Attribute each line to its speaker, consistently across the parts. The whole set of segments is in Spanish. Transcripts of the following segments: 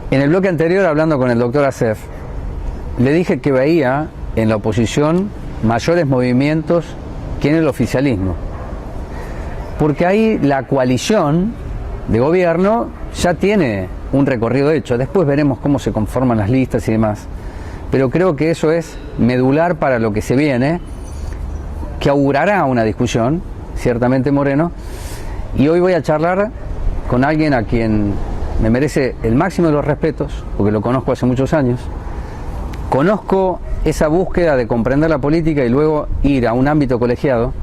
Speaker 1: En el bloque anterior, hablando con el doctor Acef, le dije que veía en la oposición mayores movimientos que en el oficialismo. Porque ahí la coalición de gobierno ya tiene un recorrido hecho. Después veremos cómo se conforman las listas y demás. Pero creo que eso es medular para lo que se viene, que augurará una discusión, ciertamente Moreno. Y hoy voy a charlar con alguien a quien me merece el máximo de los respetos, porque lo conozco hace muchos años. Conozco esa búsqueda de comprender la política y luego ir a un ámbito colegiado,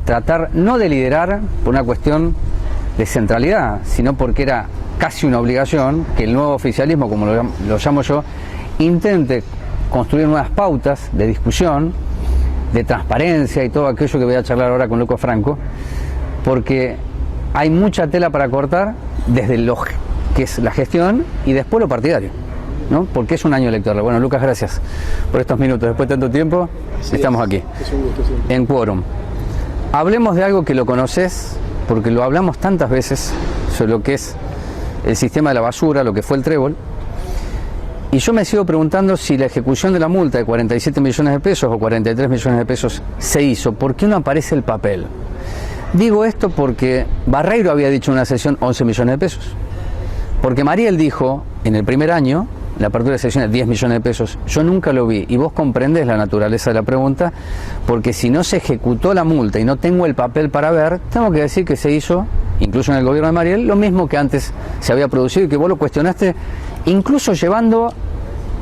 Speaker 1: tratar no de liderar por una cuestión de centralidad, sino porque era casi una obligación que el nuevo oficialismo, como lo llamo yo, intente construir nuevas pautas de discusión, de transparencia y todo aquello que voy a charlar ahora con Lucas Franco, porque hay mucha tela para cortar desde lo que es la gestión y después lo partidario, ¿no? Porque es un año electoral. Bueno, Lucas, gracias por estos minutos. Después de tanto tiempo, estamos aquí,
Speaker 2: es un gusto siempre.
Speaker 1: en quórum. Hablemos de algo que lo conoces, porque lo hablamos tantas veces, sobre lo que es el sistema de la basura, lo que fue el trébol. Y yo me sigo preguntando si la ejecución de la multa de 47 millones de pesos o 43 millones de pesos se hizo. ¿Por qué no aparece el papel? Digo esto porque Barreiro había dicho en una sesión 11 millones de pesos. Porque Mariel dijo en el primer año, la apertura de sesiones, 10 millones de pesos. Yo nunca lo vi. Y vos comprendés la naturaleza de la pregunta, porque si no se ejecutó la multa y no tengo el papel para ver, tengo que decir que se hizo, incluso en el gobierno de Mariel, lo mismo que antes se había producido y que vos lo cuestionaste, incluso llevando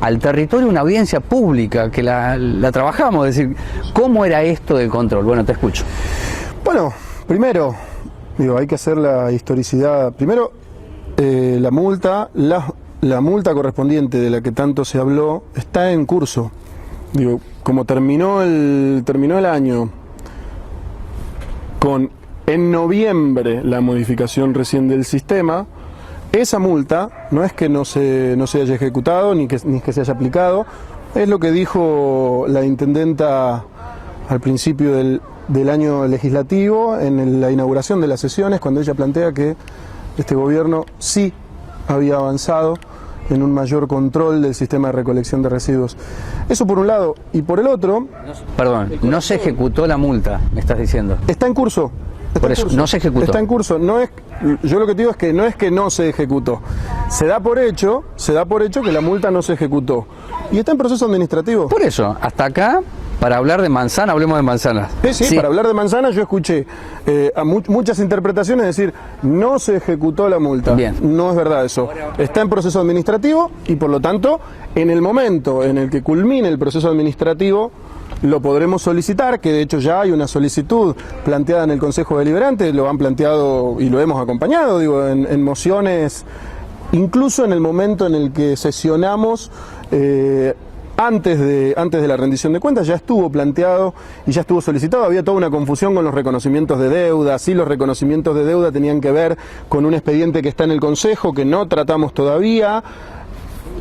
Speaker 1: al territorio una audiencia pública, que la trabajamos, es decir, ¿cómo era esto del control? Bueno, te escucho.
Speaker 2: Bueno, primero, hay que hacer la historicidad. Primero, la multa correspondiente de la que tanto se habló está en curso. Como terminó el año con en noviembre la modificación recién del sistema, esa multa no es que no se haya ejecutado ni que se haya aplicado, es lo que dijo la intendenta al principio del año legislativo, en la inauguración de las sesiones, cuando ella plantea que este gobierno sí había avanzado en un mayor control del sistema de recolección de residuos. Eso por un lado. Y por el otro...
Speaker 1: Perdón, no se ejecutó la multa, me estás diciendo.
Speaker 2: Está en curso.
Speaker 1: Por eso, no se ejecutó.
Speaker 2: Está en curso. Yo lo que te digo es que no se ejecutó. Se da por hecho que la multa no se ejecutó. Y está en proceso administrativo.
Speaker 1: Por eso, hasta acá, para hablar de manzana, hablemos de manzanas.
Speaker 2: Sí, para hablar de manzana yo escuché a muchas interpretaciones decir, no se ejecutó la multa.
Speaker 1: Bien.
Speaker 2: No es verdad eso. Está en proceso administrativo y por lo tanto, en el momento en el que culmine el proceso administrativo, lo podremos solicitar, que de hecho ya hay una solicitud planteada en el Consejo Deliberante, lo han planteado y lo hemos acompañado, en mociones, incluso en el momento en el que sesionamos, antes de la rendición de cuentas ya estuvo planteado y ya estuvo solicitado. Había toda una confusión con los reconocimientos de deuda. Sí, los reconocimientos de deuda tenían que ver con un expediente que está en el Consejo, que no tratamos todavía.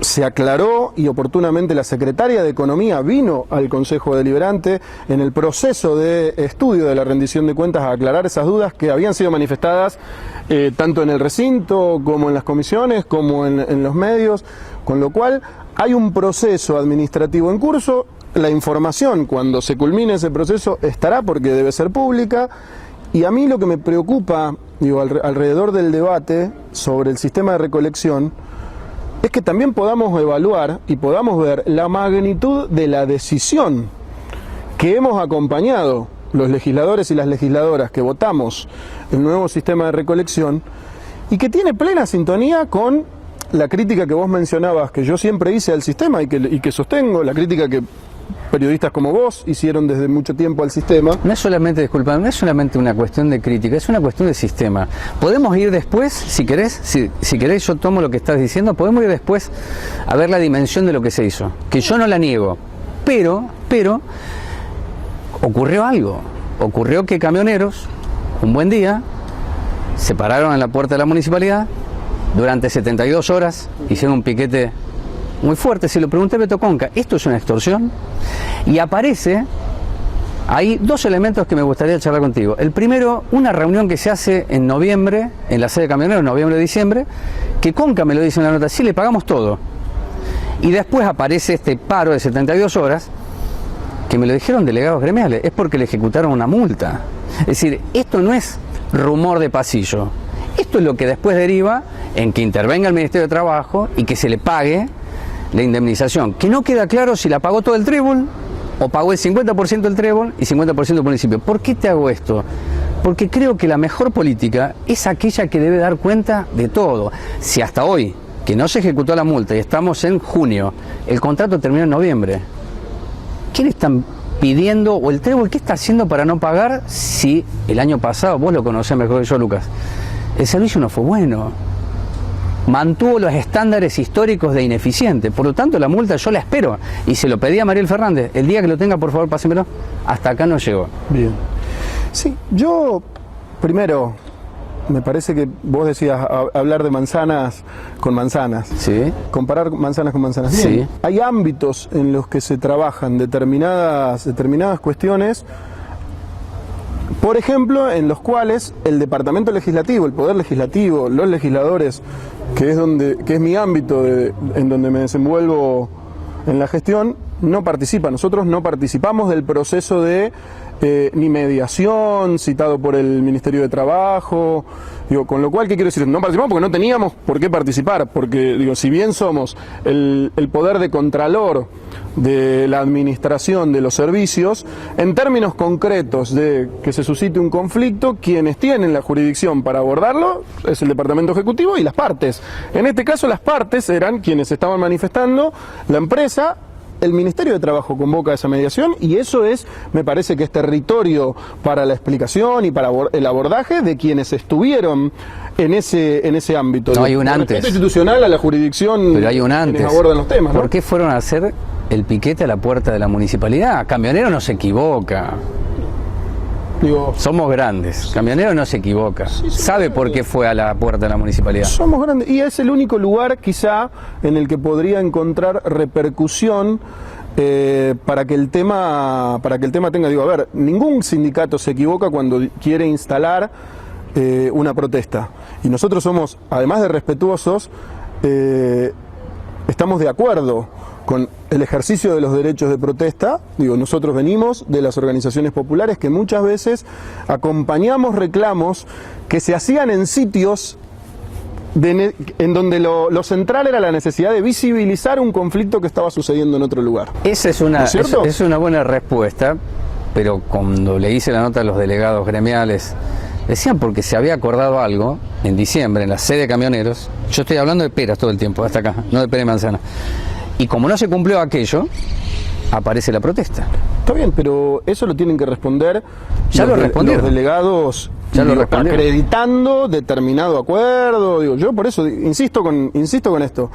Speaker 2: Se aclaró y oportunamente la secretaria de Economía vino al Consejo Deliberante en el proceso de estudio de la rendición de cuentas a aclarar esas dudas que habían sido manifestadas tanto en el recinto como en las comisiones, como en los medios, con lo cual hay un proceso administrativo en curso. La información, cuando se culmine ese proceso, estará porque debe ser pública. Y a mí lo que me preocupa, alrededor del debate sobre el sistema de recolección, es que también podamos evaluar y podamos ver la magnitud de la decisión que hemos acompañado los legisladores y las legisladoras que votamos el nuevo sistema de recolección y que tiene plena sintonía con la crítica que vos mencionabas, que yo siempre hice al sistema y que sostengo, la crítica que periodistas como vos hicieron desde mucho tiempo al sistema.
Speaker 1: No es solamente, disculpa, no es solamente una cuestión de crítica, es una cuestión de sistema. Podemos ir después, si querés, si querés yo tomo lo que estás diciendo, podemos ir después a ver la dimensión de lo que se hizo, que yo no la niego, pero ocurrió algo, ocurrió que camioneros, un buen día, se pararon en la puerta de la municipalidad, durante 72 horas hicieron un piquete muy fuerte. Se lo pregunté a Beto Conca, ¿esto es una extorsión? Y aparece Hay dos elementos que me gustaría charlar contigo. El primero, una reunión que se hace en noviembre, en la sede de camioneros, noviembre-diciembre, que Conca me lo dice en la nota, sí, le pagamos todo. Y después aparece este paro de 72 horas, que me lo dijeron delegados gremiales, es porque le ejecutaron una multa. Es decir, esto no es rumor de pasillo. Esto es lo que después deriva en que intervenga el Ministerio de Trabajo y que se le pague la indemnización. Que no queda claro si la pagó todo el trébol o pagó el 50% del trébol y 50% del municipio. ¿Por qué te hago esto? Porque creo que la mejor política es aquella que debe dar cuenta de todo. Si hasta hoy, que no se ejecutó la multa y estamos en junio, el contrato terminó en noviembre, ¿qué le están pidiendo? O el trébol, ¿qué está haciendo para no pagar si el año pasado, vos lo conocés mejor que yo, Lucas, el servicio no fue bueno? Mantuvo los estándares históricos de ineficiente. Por lo tanto, la multa yo la espero. Y se lo pedí a Mariel Fernández. El día que lo tenga, por favor, pásemelo. Hasta acá no llegó.
Speaker 2: Bien. Sí, yo, primero, me parece que vos decías hablar de manzanas con manzanas.
Speaker 1: Sí.
Speaker 2: Comparar manzanas con manzanas.
Speaker 1: Sí.
Speaker 2: Bien. Hay ámbitos en los que se trabajan determinadas cuestiones, por ejemplo, en los cuales el Departamento Legislativo, el Poder Legislativo, los legisladores, que es mi ámbito en donde me desenvuelvo en la gestión, no participan. Nosotros no participamos del proceso de ni mediación citado por el Ministerio de Trabajo. Digo, con lo cual, ¿qué quiero decir? No participamos porque no teníamos por qué participar, porque digo, si bien somos el poder de contralor de la administración de los servicios, en términos concretos de que se suscite un conflicto, quienes tienen la jurisdicción para abordarlo es el Departamento Ejecutivo y las partes. En este caso, las partes eran quienes estaban manifestando, la empresa. El Ministerio de Trabajo convoca esa mediación y eso es, me parece que es territorio para la explicación y para el abordaje de quienes estuvieron en ese ámbito.
Speaker 1: No, hay un antes.
Speaker 2: Respeto institucional a la jurisdicción.
Speaker 1: Pero hay un antes.
Speaker 2: Quienes abordan los temas, ¿no?
Speaker 1: ¿Por qué fueron a hacer el piquete a la puerta de la municipalidad? Camionero no se equivoca.
Speaker 2: Digo,
Speaker 1: somos grandes. Camionero no se equivoca.
Speaker 2: Sí,
Speaker 1: sabe por qué fue a la puerta de la municipalidad.
Speaker 2: Somos grandes y es el único lugar quizá en el que podría encontrar repercusión para que el tema tenga, digo, a ver, ningún sindicato se equivoca cuando quiere instalar una protesta. Y nosotros somos, además de respetuosos, estamos de acuerdo con el ejercicio de los derechos de protesta. Digo, nosotros venimos de las organizaciones populares que muchas veces acompañamos reclamos que se hacían en sitios en donde lo central era la necesidad de visibilizar un conflicto que estaba sucediendo en otro lugar.
Speaker 1: Esa es una, es una buena respuesta, pero cuando le hice la nota a los delegados gremiales, decían porque se había acordado algo en diciembre en la sede de camioneros. Yo estoy hablando de peras todo el tiempo, hasta acá, no de pera y manzana. Y como no se cumplió aquello, aparece la protesta.
Speaker 2: Está bien, pero eso lo tienen que responder
Speaker 1: los
Speaker 2: delegados, acreditando determinado acuerdo. Digo, yo por eso insisto con esto.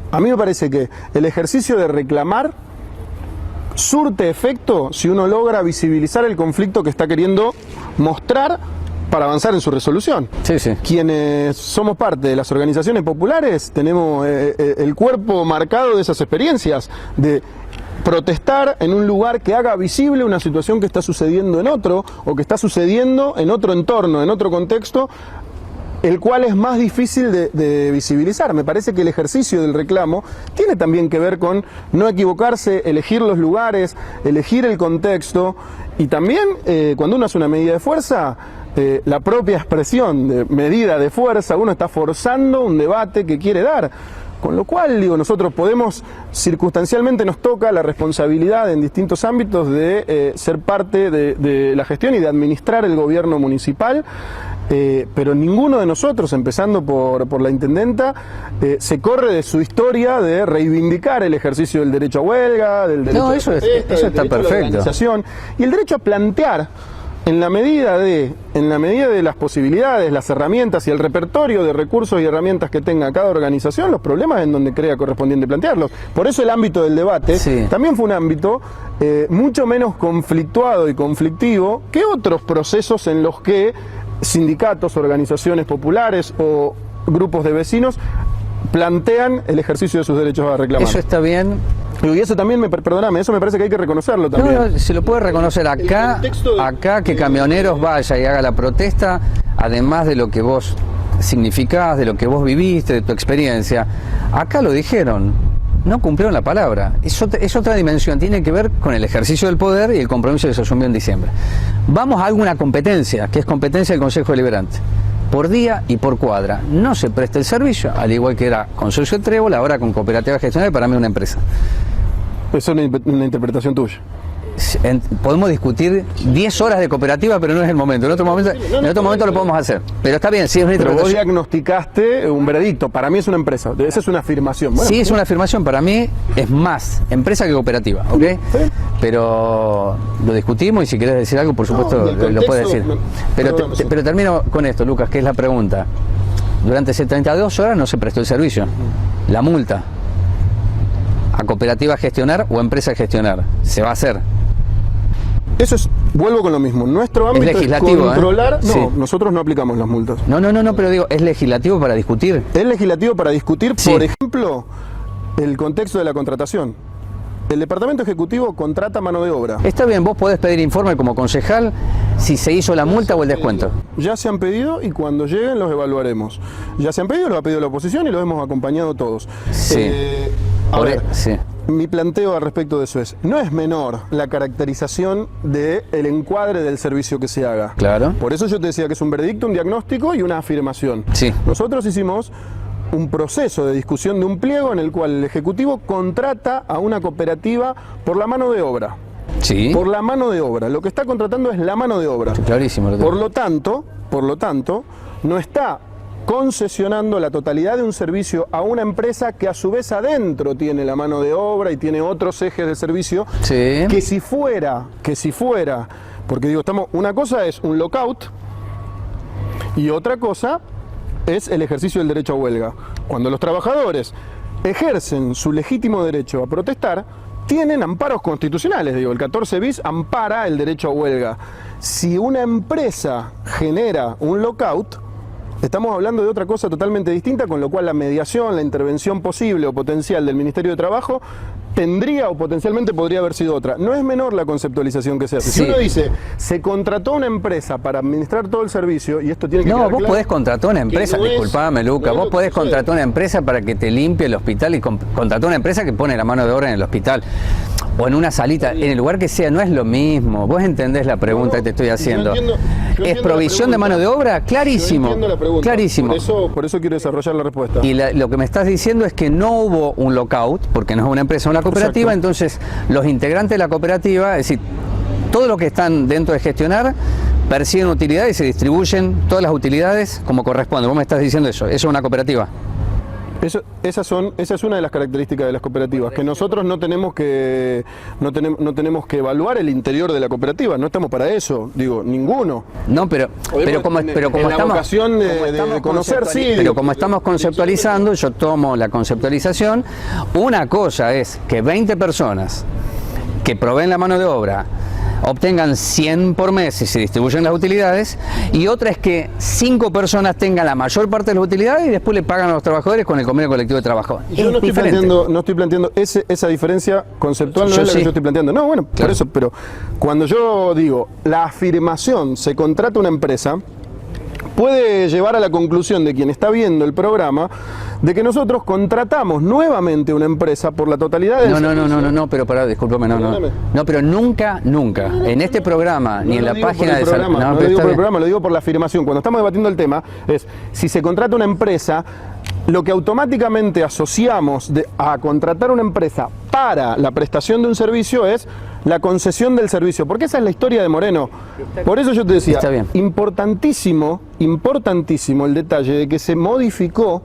Speaker 2: A mí me parece que el ejercicio de reclamar surte efecto si uno logra visibilizar el conflicto que está queriendo mostrar para avanzar en su resolución.
Speaker 1: Sí, sí.
Speaker 2: Quienes somos parte de las organizaciones populares tenemos el cuerpo marcado de esas experiencias, de protestar en un lugar que haga visible una situación que está sucediendo en otro, o que está sucediendo en otro entorno, en otro contexto, el cual es más difícil de visibilizar. Me parece que el ejercicio del reclamo tiene también que ver con no equivocarse, elegir los lugares, elegir el contexto, y también cuando uno hace una medida de fuerza, la propia expresión de medida de fuerza, uno está forzando un debate que quiere dar. Con lo cual, digo, nosotros podemos, circunstancialmente nos toca la responsabilidad en distintos ámbitos de ser parte de la gestión y de administrar el gobierno municipal, pero ninguno de nosotros, empezando por la intendenta, se corre de su historia de reivindicar el ejercicio del derecho a huelga, del derecho
Speaker 1: eso está perfecto.
Speaker 2: Y el derecho a plantear, en la medida de las posibilidades, las herramientas y el repertorio de recursos y herramientas que tenga cada organización, los problemas en donde crea correspondiente plantearlos. Por eso el ámbito del debate también fue un ámbito mucho menos conflictuado y conflictivo que otros procesos en los que sindicatos, organizaciones populares o grupos de vecinos plantean el ejercicio de sus derechos a reclamar.
Speaker 1: Eso está bien,
Speaker 2: Y eso también, perdóname, eso me parece que hay que reconocerlo también.
Speaker 1: No, se lo puede reconocer acá, acá que Camioneros vaya y haga la protesta, además de lo que vos significás, de lo que vos viviste, de tu experiencia. Acá lo dijeron, no cumplieron la palabra. Es otra dimensión, tiene que ver con el ejercicio del poder y el compromiso que se asumió en diciembre. Vamos a alguna competencia, que es competencia del Consejo Deliberante. Por día y por cuadra. No se presta el servicio, al igual que era Consorcio Trébol, ahora con Cooperativa Gestional, para mí una empresa.
Speaker 2: Eso es una interpretación tuya.
Speaker 1: Podemos discutir 10 horas de cooperativa, pero no es el momento. En otro momento lo podemos hacer. Pero está bien, sí es una
Speaker 2: Pero
Speaker 1: interpretación.
Speaker 2: vos diagnosticaste un veredicto. Para mí es una empresa. Esa es una afirmación. Bueno,
Speaker 1: sí, es una afirmación. Para mí es más empresa que cooperativa, ¿ok?
Speaker 2: ¿sí?
Speaker 1: Pero lo discutimos y si querés decir algo, por supuesto, lo puedes decir. Pero termino con esto, Lucas, que es la pregunta. Durante 72 horas no se prestó el servicio. La multa a cooperativa a gestionar o empresa a gestionar. Se va a hacer.
Speaker 2: Eso es, vuelvo con lo mismo, nuestro ámbito es
Speaker 1: legislativo,
Speaker 2: controlar,
Speaker 1: sí.
Speaker 2: No, nosotros no aplicamos las multas.
Speaker 1: No, pero digo, ¿es legislativo para discutir?
Speaker 2: Es legislativo para discutir,
Speaker 1: sí.
Speaker 2: Por ejemplo, el contexto de la contratación. El Departamento Ejecutivo contrata mano de obra.
Speaker 1: Está bien, vos podés pedir informe como concejal si se hizo la multa o el descuento.
Speaker 2: Ya se han pedido y cuando lleguen los evaluaremos. Ya se han pedido, los ha pedido la oposición y los hemos acompañado todos.
Speaker 1: Sí.
Speaker 2: Sí. Mi planteo al respecto de eso es, no es menor la caracterización del encuadre del servicio que se haga.
Speaker 1: Claro.
Speaker 2: Por eso yo te decía que es un veredicto, un diagnóstico y una afirmación.
Speaker 1: Sí.
Speaker 2: Nosotros hicimos un proceso de discusión de un pliego en el cual el Ejecutivo contrata a una cooperativa por la mano de obra.
Speaker 1: Sí.
Speaker 2: Por la mano de obra. Lo que está contratando es la mano de obra.
Speaker 1: Clarísimo.
Speaker 2: Por lo tanto, no está concesionando la totalidad de un servicio a una empresa que a su vez adentro tiene la mano de obra y tiene otros ejes de servicio,
Speaker 1: sí.
Speaker 2: que si fuera, porque digo, una cosa es un lockout y otra cosa es el ejercicio del derecho a huelga. Cuando los trabajadores ejercen su legítimo derecho a protestar, tienen amparos constitucionales, digo, el 14 bis ampara el derecho a huelga. Si una empresa genera un lockout, estamos hablando de otra cosa totalmente distinta, con lo cual la mediación, la intervención posible o potencial del Ministerio de Trabajo tendría o potencialmente podría haber sido otra. No es menor la conceptualización que se hace.
Speaker 1: Sí.
Speaker 2: Si uno dice, se contrató una empresa para administrar todo el servicio, y esto tiene que quedar
Speaker 1: vos
Speaker 2: claro,
Speaker 1: podés contratar una empresa, disculpame Luca, vos podés contratar una empresa para que te limpie el hospital y contratar una empresa que pone la mano de obra en el hospital o en una salita, en el lugar que sea, no es lo mismo. Vos entendés la pregunta que te estoy haciendo. ¿Es provisión de mano de obra? Clarísimo. Clarísimo.
Speaker 2: Por eso quiero desarrollar la respuesta.
Speaker 1: Y lo que me estás diciendo es que no hubo un lockout, porque no es una empresa, es una cooperativa. Exacto. Entonces los integrantes de la cooperativa, es decir, todo lo que están dentro de gestionar, persiguen utilidades y se distribuyen todas las utilidades como corresponde. Vos me estás diciendo eso es una cooperativa.
Speaker 2: Esa es una de las características de las cooperativas, que nosotros no tenemos que evaluar el interior de la cooperativa, no estamos para eso, digo, ninguno.
Speaker 1: No, pero como estamos
Speaker 2: vocación de conocer, sí.
Speaker 1: Pero como estamos conceptualizando, yo tomo la conceptualización. Una cosa es que 20 personas que proveen la mano de obra obtengan 100 por mes y se distribuyen las utilidades, y otra es que 5 personas tengan la mayor parte de las utilidades y después le pagan a los trabajadores con el convenio colectivo de trabajo.
Speaker 2: Yo no estoy planteando esa diferencia conceptual, no es la que yo estoy planteando. No, bueno, claro. Por eso, pero cuando yo digo la afirmación, se contrata una empresa, puede llevar a la conclusión de quien está viendo el programa de que nosotros contratamos nuevamente una empresa por la totalidad del servicio.
Speaker 1: No, pero pará, discúlpame, no, pero nunca, en este programa, ni en la página de
Speaker 2: programa, no lo digo por el programa, lo digo por la afirmación. Cuando estamos debatiendo el tema, es si se contrata una empresa, lo que automáticamente asociamos a contratar una empresa para la prestación de un servicio es la concesión del servicio, porque esa es la historia de Moreno. Por eso yo te decía, importantísimo el detalle de que se modificó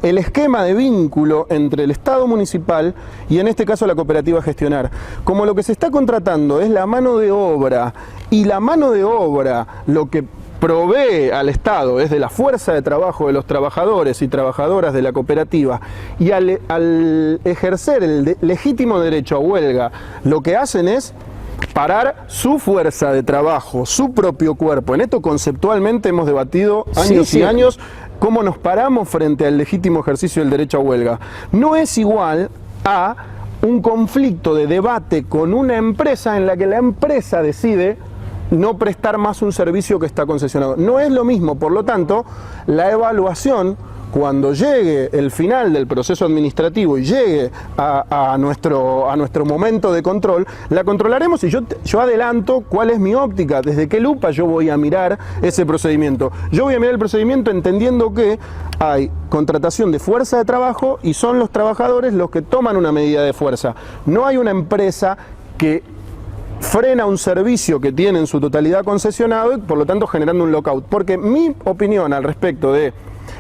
Speaker 2: el esquema de vínculo entre el Estado municipal y en este caso la cooperativa a gestionar. Como lo que se está contratando es la mano de obra, y la mano de obra lo que provee al Estado es de la fuerza de trabajo de los trabajadores y trabajadoras de la cooperativa, y al ejercer el legítimo derecho a huelga, lo que hacen es parar su fuerza de trabajo, su propio cuerpo. En esto conceptualmente hemos debatido años y años cómo nos paramos frente al legítimo ejercicio del derecho a huelga. No es igual a un conflicto de debate con una empresa en la que la empresa decide no prestar más un servicio que está concesionado. No es lo mismo, por lo tanto, la evaluación, cuando llegue el final del proceso administrativo y llegue a nuestro momento de control, la controlaremos y yo adelanto cuál es mi óptica, desde qué lupa yo voy a mirar ese procedimiento. Yo voy a mirar el procedimiento entendiendo que hay contratación de fuerza de trabajo y son los trabajadores los que toman una medida de fuerza. No hay una empresa que frena un servicio que tiene en su totalidad concesionado y por lo tanto generando un lockout. Porque mi opinión al respecto de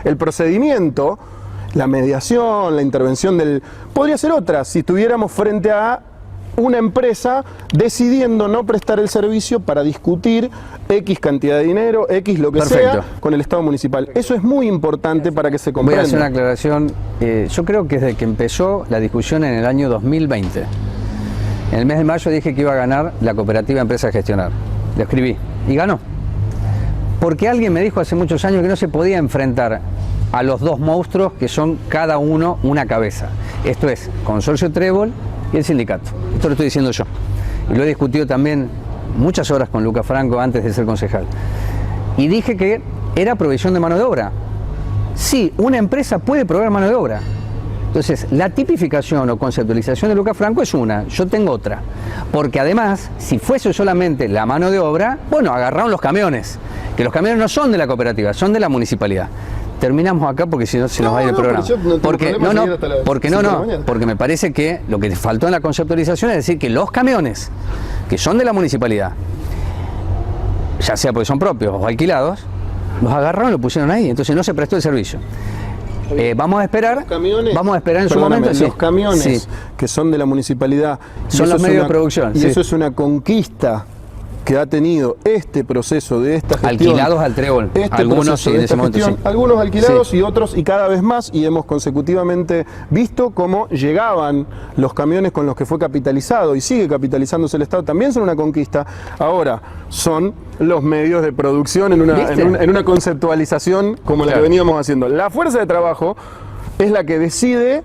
Speaker 2: el procedimiento, la mediación, la intervención podría ser otra si estuviéramos frente a una empresa decidiendo no prestar el servicio para discutir X cantidad de dinero, X lo que sea, con el Estado municipal. Eso es muy importante para que se comprenda.
Speaker 1: Voy a hacer una aclaración. Yo creo que desde que empezó la discusión en el año 2020, en el mes de mayo dije que iba a ganar la cooperativa Empresa a Gestionar. Lo escribí y ganó. Porque alguien me dijo hace muchos años que no se podía enfrentar a los dos monstruos que son cada uno una cabeza. Esto es, Consorcio Trébol y el sindicato. Esto lo estoy diciendo yo. Y lo he discutido también muchas horas con Lucas Franco antes de ser concejal. Y dije que era provisión de mano de obra. Sí, una empresa puede proveer mano de obra. Entonces, la tipificación o conceptualización de Lucas Franco es una, yo tengo otra. Porque además, si fuese solamente la mano de obra, bueno, agarraron los camiones. Que los camiones no son de la cooperativa, son de la municipalidad. Terminamos acá porque si no se nos va a ir el programa. Porque me parece que lo que faltó en la conceptualización es decir que los camiones que son de la municipalidad, ya sea porque son propios o alquilados, los agarraron y lo pusieron ahí, entonces no se prestó el servicio. Vamos a esperar en su momento.
Speaker 2: Los camiones que son de la municipalidad
Speaker 1: son los medios de producción.
Speaker 2: Y eso es una conquista que ha tenido este proceso de esta gestión.
Speaker 1: Alquilados al Trébol, algunos sí, en ese momento sí.
Speaker 2: Algunos alquilados y otros y cada vez más, y hemos consecutivamente visto cómo llegaban los camiones con los que fue capitalizado y sigue capitalizándose el Estado, también son una conquista. Ahora son los medios de producción en una conceptualización como la que veníamos haciendo. La fuerza de trabajo es la que decide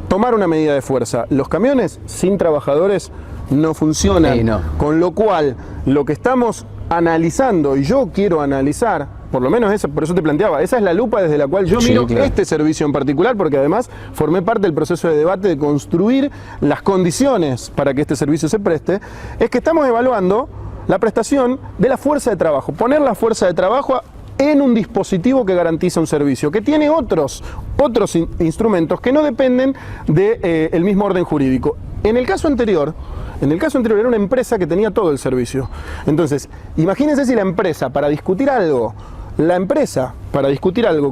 Speaker 2: tomar una medida de fuerza. Los camiones sin trabajadores no funcionan, con lo cual lo que estamos analizando, y yo quiero analizar, por lo menos eso, por eso te planteaba, esa es la lupa desde la cual yo miro este servicio en particular, porque además formé parte del proceso de debate de construir las condiciones para que este servicio se preste, es que estamos evaluando la prestación de la fuerza de trabajo, poner la fuerza de trabajo en un dispositivo que garantiza un servicio, que tiene otros instrumentos que no dependen del mismo orden jurídico. En el caso anterior era una empresa que tenía todo el servicio. Entonces, imagínense si la empresa para discutir algo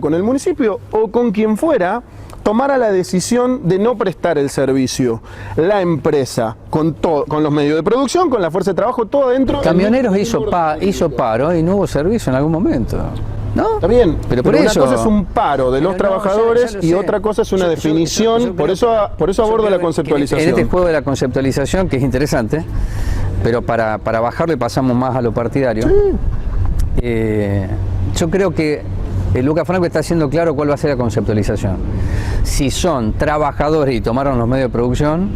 Speaker 2: con el municipio o con quien fuera, tomara la decisión de no prestar el servicio. La empresa, con los medios de producción, con la fuerza de trabajo, todo dentro.
Speaker 1: Camioneros hizo paro y no hubo servicio en algún momento. ¿No?
Speaker 2: Está bien, pero una cosa es un paro de los trabajadores y otra cosa es una definición, por eso abordo la conceptualización.
Speaker 1: En este juego de la conceptualización, que es interesante, pero para bajarlo y pasamos más a lo partidario, yo creo que Lucas Franco está haciendo claro cuál va a ser la conceptualización. Si son trabajadores y tomaron los medios de producción,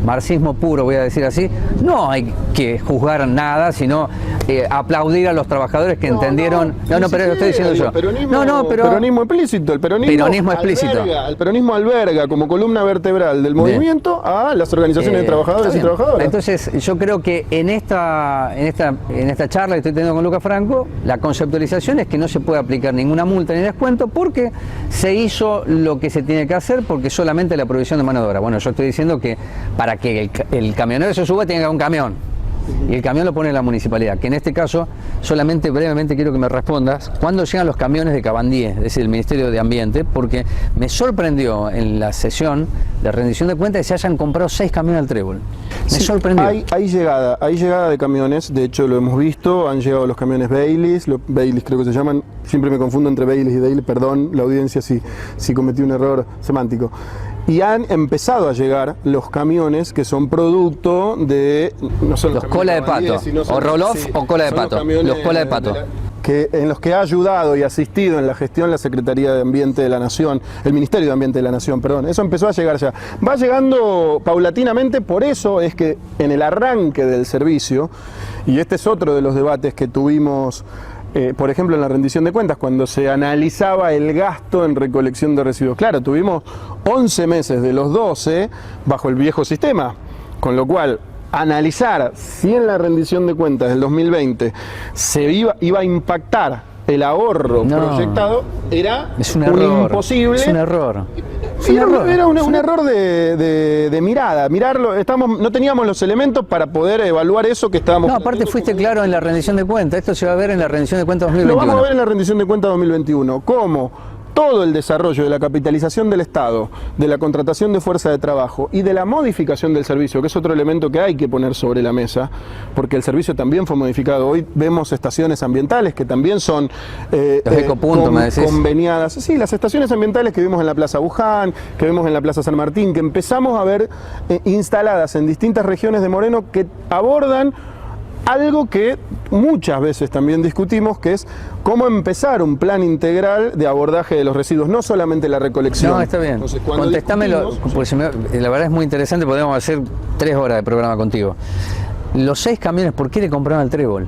Speaker 1: marxismo puro, voy a decir así, no hay que juzgar nada, sino aplaudir a los trabajadores que entendieron. Pero lo estoy diciendo yo.
Speaker 2: Peronismo explícito. El peronismo alberga como columna vertebral del movimiento a las organizaciones de trabajadores y trabajadoras.
Speaker 1: Entonces, yo creo que en esta charla que estoy teniendo con Lucas Franco, la conceptualización es que no se puede aplicar ninguna multa ni descuento porque se hizo lo que se tiene que hacer, porque solamente la provisión de mano de obra. Bueno, yo estoy diciendo que para que el camionero se suba tiene que haber un camión. Y el camión lo pone la municipalidad, que en este caso, solamente brevemente quiero que me respondas, ¿cuándo llegan los camiones de Cabandí, es decir, el Ministerio de Ambiente? Porque me sorprendió en la sesión de rendición de cuentas que se hayan comprado 6 camiones al Trébol. Me sorprendió.
Speaker 2: Hay llegada de camiones, de hecho lo hemos visto, han llegado los camiones Baileys creo que se llaman, siempre me confundo entre Baileys y Daily, perdón la audiencia si cometí un error semántico. Y han empezado a llegar los camiones que son producto de...
Speaker 1: No son los cola de pato, o roll-off o cola de pato. Los cola de pato.
Speaker 2: en los que ha ayudado y asistido en la gestión la Secretaría de Ambiente de la Nación, el Ministerio de Ambiente de la Nación, perdón. Eso empezó a llegar ya. Va llegando paulatinamente, por eso es que en el arranque del servicio, y este es otro de los debates que tuvimos, por ejemplo, en la rendición de cuentas, cuando se analizaba el gasto en recolección de residuos. Claro, tuvimos 11 meses de los 12 bajo el viejo sistema, con lo cual analizar si en la rendición de cuentas del 2020 se iba a impactar el ahorro proyectado era imposible.
Speaker 1: Es un error.
Speaker 2: Era un error de mirada. Mirarlo, no teníamos los elementos para poder evaluar eso que estábamos.
Speaker 1: No, aparte fuiste claro en la rendición de cuentas. Esto se va a ver en la rendición de cuentas 2021.
Speaker 2: Lo vamos a ver en la rendición de cuentas 2021. ¿Cómo? Todo el desarrollo de la capitalización del Estado, de la contratación de fuerza de trabajo y de la modificación del servicio, que es otro elemento que hay que poner sobre la mesa, porque el servicio también fue modificado. Hoy vemos estaciones ambientales que también son conveniadas. Sí, las estaciones ambientales que vimos en la Plaza Buján, que vemos en la Plaza San Martín, que empezamos a ver instaladas en distintas regiones de Moreno que abordan algo que muchas veces también discutimos, que es cómo empezar un plan integral de abordaje de los residuos, no solamente la recolección.
Speaker 1: No, está bien. Entonces, contéstamelo, porque la verdad es muy interesante, podemos hacer 3 horas de programa contigo. Los 6 camiones, ¿por qué le compraron al Trébol?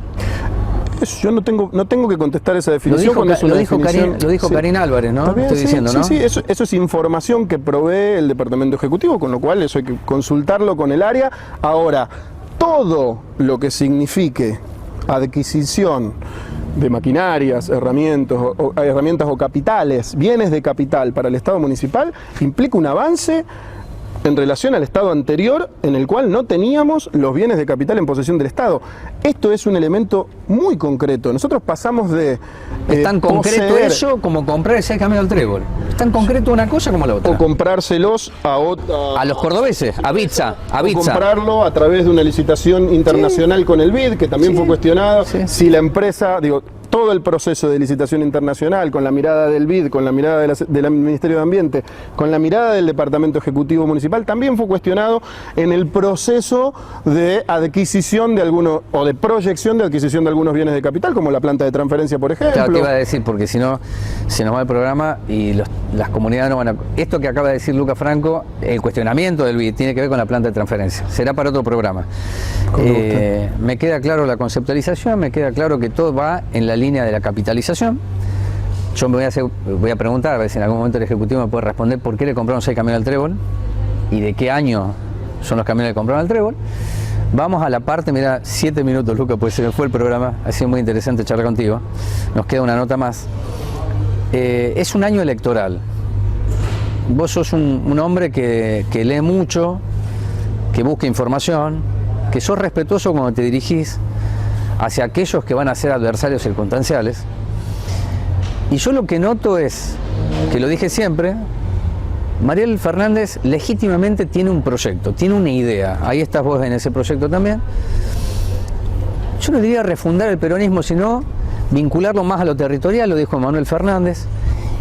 Speaker 2: Yo no tengo que contestar esa definición. Lo
Speaker 1: dijo Karin Álvarez, ¿no?
Speaker 2: Estoy diciendo, ¿no? Sí, eso es información que provee el Departamento Ejecutivo, con lo cual eso hay que consultarlo con el área. Ahora, todo lo que signifique adquisición de maquinarias, herramientas o capitales, bienes de capital para el Estado municipal, implica un avance en relación al Estado anterior, en el cual no teníamos los bienes de capital en posesión del Estado. Esto es un elemento muy concreto. Nosotros pasamos de...
Speaker 1: Es tan concreto eso como comprar ese camión al Trébol. Es tan concreto una cosa como la otra.
Speaker 2: O comprárselos
Speaker 1: a los cordobeses, a Bitza.
Speaker 2: O comprarlo a través de una licitación internacional con el BID, que también fue cuestionado. Sí. Si la empresa, todo el proceso de licitación internacional, con la mirada del BID, con la mirada del Ministerio de Ambiente, con la mirada del Departamento Ejecutivo Municipal, también fue cuestionado en el proceso de adquisición de algunos, o de proyección de adquisición de algunos bienes de capital, como la planta de transferencia, por ejemplo.
Speaker 1: Claro, te iba a decir, porque si no, se nos va el programa y las comunidades no van a... Esto que acaba de decir Lucas Franco, el cuestionamiento del BID, tiene que ver con la planta de transferencia. Será para otro programa. Me queda claro la conceptualización, me queda claro que todo va en la línea de la capitalización. Yo voy a preguntar, a ver si en algún momento el Ejecutivo me puede responder por qué le compraron 6 camiones al Trébol y de qué año son los camiones que compraron al Trébol. Vamos a la parte, mira, 7 minutos, Lucas, pues se me fue el programa, ha sido muy interesante charlar contigo. Nos queda una nota más. Es un año electoral. Vos sos un hombre que lee mucho, que busca información, que sos respetuoso cuando te dirigís hacia aquellos que van a ser adversarios circunstanciales. Y yo lo que noto es, que lo dije siempre, Mariel Fernández legítimamente tiene un proyecto, tiene una idea. Ahí estás vos en ese proyecto también. Yo no diría refundar el peronismo, sino vincularlo más a lo territorial, lo dijo Manuel Fernández.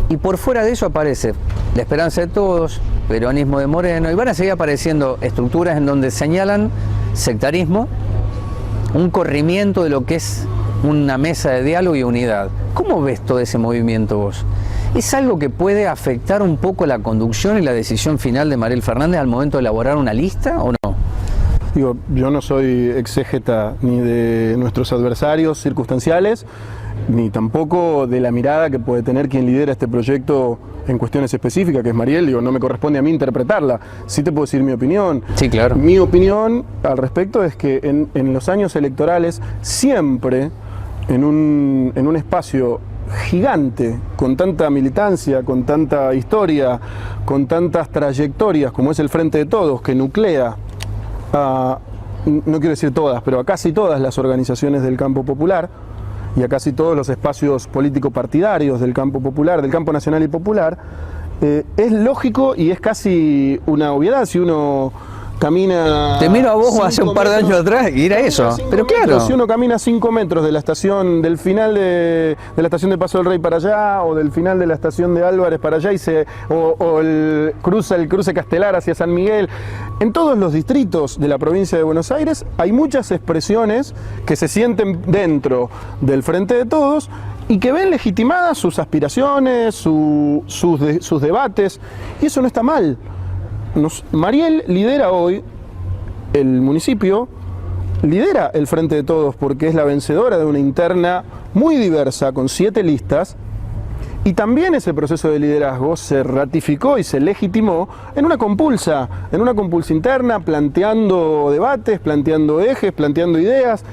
Speaker 1: Y por fuera de eso aparece La Esperanza de Todos, Peronismo de Moreno, y van a seguir apareciendo estructuras en donde señalan sectarismo, un corrimiento de lo que es una mesa de diálogo y unidad. ¿Cómo ves todo ese movimiento vos? ¿Es algo que puede afectar un poco la conducción y la decisión final de Mariel Fernández al momento de elaborar una lista o no?
Speaker 2: Yo no soy exégeta ni de nuestros adversarios circunstanciales, ni tampoco de la mirada que puede tener quien lidera este proyecto en cuestiones específicas, que es Mariel. No me corresponde a mí interpretarla. Sí te puedo decir mi opinión.
Speaker 1: Sí, claro.
Speaker 2: Mi opinión al respecto es que en los años electorales siempre en un espacio gigante, con tanta militancia, con tanta historia, con tantas trayectorias como es el Frente de Todos, que nuclea no quiero decir todas, pero a casi todas las organizaciones del campo popular y a casi todos los espacios político-partidarios del campo popular, del campo nacional y popular, es lógico y es casi una obviedad si uno camina...
Speaker 1: Te miro a vos hace un par de años atrás y era eso. Pero claro.
Speaker 2: Si uno camina 5 metros de la estación, del final de la estación de Paso del Rey para allá, o del final de la estación de Álvarez para allá, cruza el cruce Castelar hacia San Miguel, en todos los distritos de la provincia de Buenos Aires hay muchas expresiones que se sienten dentro del Frente de Todos y que ven legitimadas sus aspiraciones, sus debates, y eso no está mal. Mariel lidera hoy, el municipio lidera el Frente de Todos porque es la vencedora de una interna muy diversa con 7 listas, y también ese proceso de liderazgo se ratificó y se legitimó en una compulsa interna, planteando debates, planteando ejes, planteando ideas,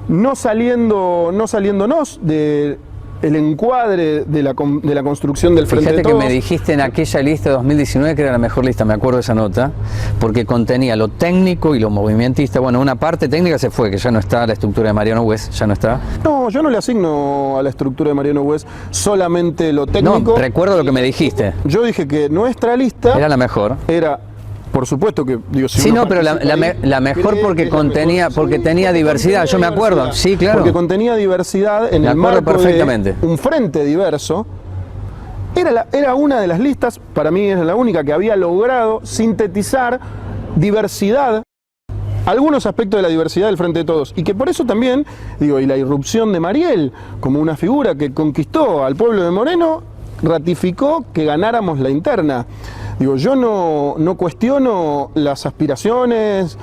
Speaker 2: no saliéndonos de el encuadre de la construcción del Frente de Todos.
Speaker 1: Fíjate que me dijiste en aquella lista de 2019 que era la mejor lista, me acuerdo de esa nota, porque contenía lo técnico y lo movimentista. Bueno, una parte técnica se fue, que ya no está la estructura de Mariano Wes, ya no está.
Speaker 2: No, yo no le asigno a la estructura de Mariano Wes solamente lo técnico.
Speaker 1: No, recuerdo lo que me dijiste.
Speaker 2: Yo dije que nuestra lista
Speaker 1: era la mejor.
Speaker 2: Era... Por supuesto que digo, si
Speaker 1: sí, no, pero la mejor porque contenía, porque tenía diversidad, yo me acuerdo, sí, claro.
Speaker 2: Porque contenía diversidad en el marco de un frente diverso. Era una de las listas, para mí es la única que había logrado sintetizar diversidad, algunos aspectos de la diversidad del Frente de Todos, y que por eso también, digo, y la irrupción de Mariel como una figura que conquistó al pueblo de Moreno, ratificó que ganáramos la interna. Digo, yo no cuestiono las aspiraciones,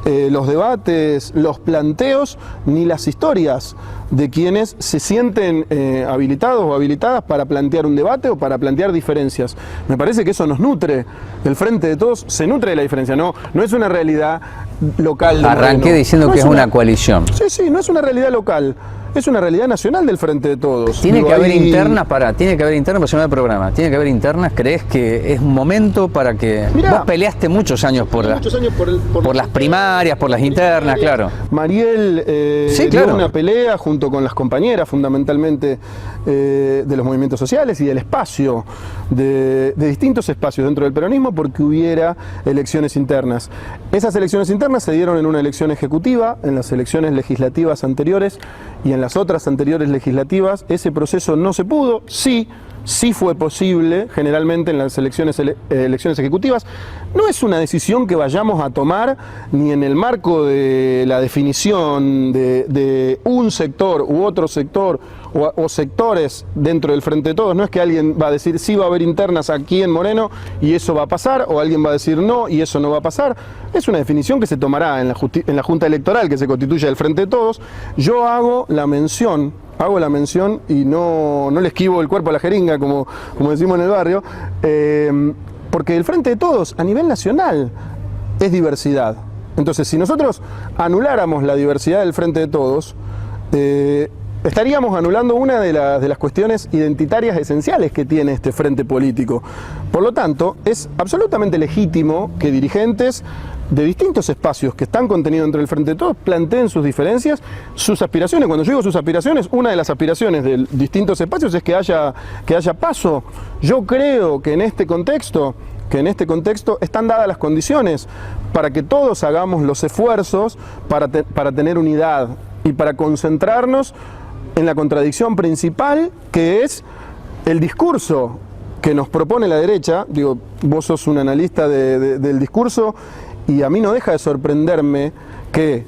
Speaker 2: los debates, los planteos, ni las historias de quienes se sienten habilitados o habilitadas para plantear un debate o para plantear diferencias. Me parece que eso nos nutre. El Frente de Todos se nutre de la diferencia, no es una realidad local.
Speaker 1: Arranqué diciendo que es una coalición.
Speaker 2: Sí, no es una realidad local. Es una realidad nacional del Frente de Todos.
Speaker 1: Tiene que haber internas para se llama el programa. Tiene que haber internas. ¿Crees que es un momento para que vos peleaste muchos años por las primarias, por las internas, claro?
Speaker 2: Mariel dio una pelea junto con las compañeras, fundamentalmente de los movimientos sociales y del espacio, de distintos espacios dentro del peronismo, porque hubiera elecciones internas. Esas elecciones internas se dieron en una elección ejecutiva, en las elecciones legislativas anteriores y en las otras anteriores legislativas. Ese proceso no se pudo, sí fue posible, generalmente en las elecciones ejecutivas. No es una decisión que vayamos a tomar ni en el marco de la definición de un sector u otro sector o sectores dentro del Frente de Todos. No es que alguien va a decir sí va a haber internas aquí en Moreno y eso va a pasar, o alguien va a decir no y eso no va a pasar. Es una definición que se tomará en la Junta Electoral que se constituye del Frente de Todos. Yo hago la mención y no le esquivo el cuerpo a la jeringa, como decimos en el barrio, porque el Frente de Todos a nivel nacional es diversidad. Entonces, si nosotros anuláramos la diversidad del Frente de Todos, estaríamos anulando una de las cuestiones identitarias esenciales que tiene este frente político. Por lo tanto, es absolutamente legítimo que dirigentes de distintos espacios que están contenidos dentro del Frente de Todos planteen sus diferencias, sus aspiraciones. Cuando yo digo sus aspiraciones, una de las aspiraciones de distintos espacios es que haya paso. Yo creo que en este contexto están dadas las condiciones para que todos hagamos los esfuerzos para tener unidad y para concentrarnos en la contradicción principal, que es el discurso que nos propone la derecha. Digo, vos sos un analista del discurso, y a mí no deja de sorprenderme que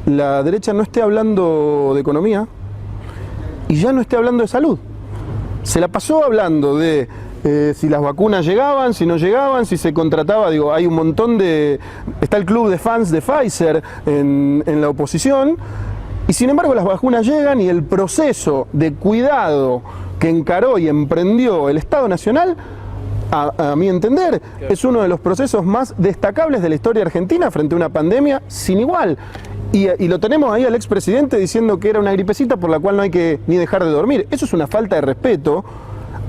Speaker 2: la derecha no esté hablando de economía y ya no esté hablando de salud. Se la pasó hablando de si las vacunas llegaban, si no llegaban, si se contrataba. Digo, hay un montón está el club de fans de Pfizer en la oposición, y sin embargo las vacunas llegan, y el proceso de cuidado que encaró y emprendió el Estado Nacional, a mi entender, es uno de los procesos más destacables de la historia argentina frente a una pandemia sin igual. Y lo tenemos ahí al expresidente diciendo que era una gripecita por la cual no hay que ni dejar de dormir. Eso es una falta de respeto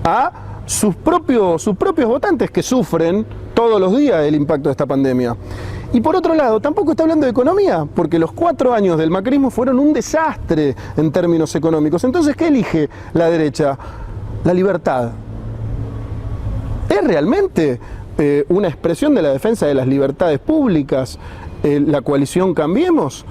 Speaker 2: a sus propios votantes que sufren todos los días el impacto de esta pandemia. Y por otro lado, tampoco está hablando de economía, porque los 4 años del macrismo fueron un desastre en términos económicos. Entonces, ¿qué elige la derecha? La libertad. ¿Es realmente una expresión de la defensa de las libertades públicas, la coalición Cambiemos,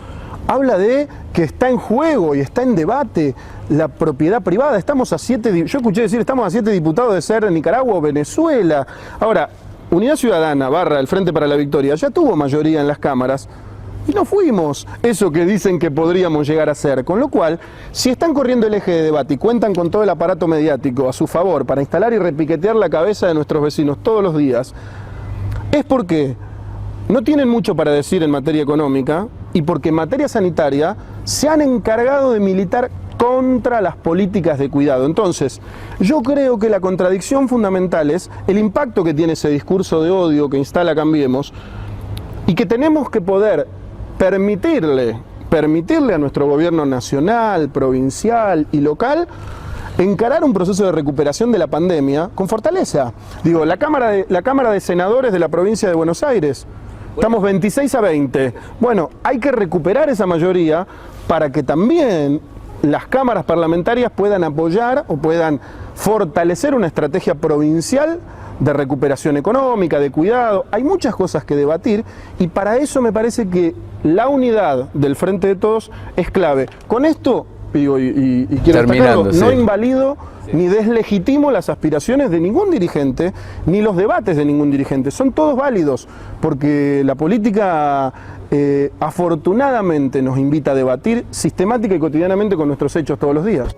Speaker 2: habla de que está en juego y está en debate la propiedad privada. Estamos a 7, yo escuché decir, estamos a 7 diputados de ser Nicaragua o Venezuela. Ahora, Unidad Ciudadana / el Frente para la Victoria ya tuvo mayoría en las cámaras y no fuimos eso que dicen que podríamos llegar a ser. Con lo cual, si están corriendo el eje de debate y cuentan con todo el aparato mediático a su favor para instalar y repiquetear la cabeza de nuestros vecinos todos los días, es porque no tienen mucho para decir en materia económica y porque en materia sanitaria se han encargado de militar contra las políticas de cuidado. Entonces, yo creo que la contradicción fundamental es el impacto que tiene ese discurso de odio que instala Cambiemos y que tenemos que poder permitirle a nuestro gobierno nacional, provincial y local encarar un proceso de recuperación de la pandemia con fortaleza. Digo, la Cámara de Senadores de la provincia de Buenos Aires, estamos 26-20. Bueno, hay que recuperar esa mayoría para que también las cámaras parlamentarias puedan apoyar o puedan fortalecer una estrategia provincial de recuperación económica, de cuidado. Hay muchas cosas que debatir y para eso me parece que la unidad del Frente de Todos es clave. Con esto, digo, y quiero destacarlo, no invalido ni deslegitimo las aspiraciones de ningún dirigente, ni los debates de ningún dirigente. Son todos válidos, porque la política afortunadamente nos invita a debatir sistemática y cotidianamente con nuestros hechos todos los días.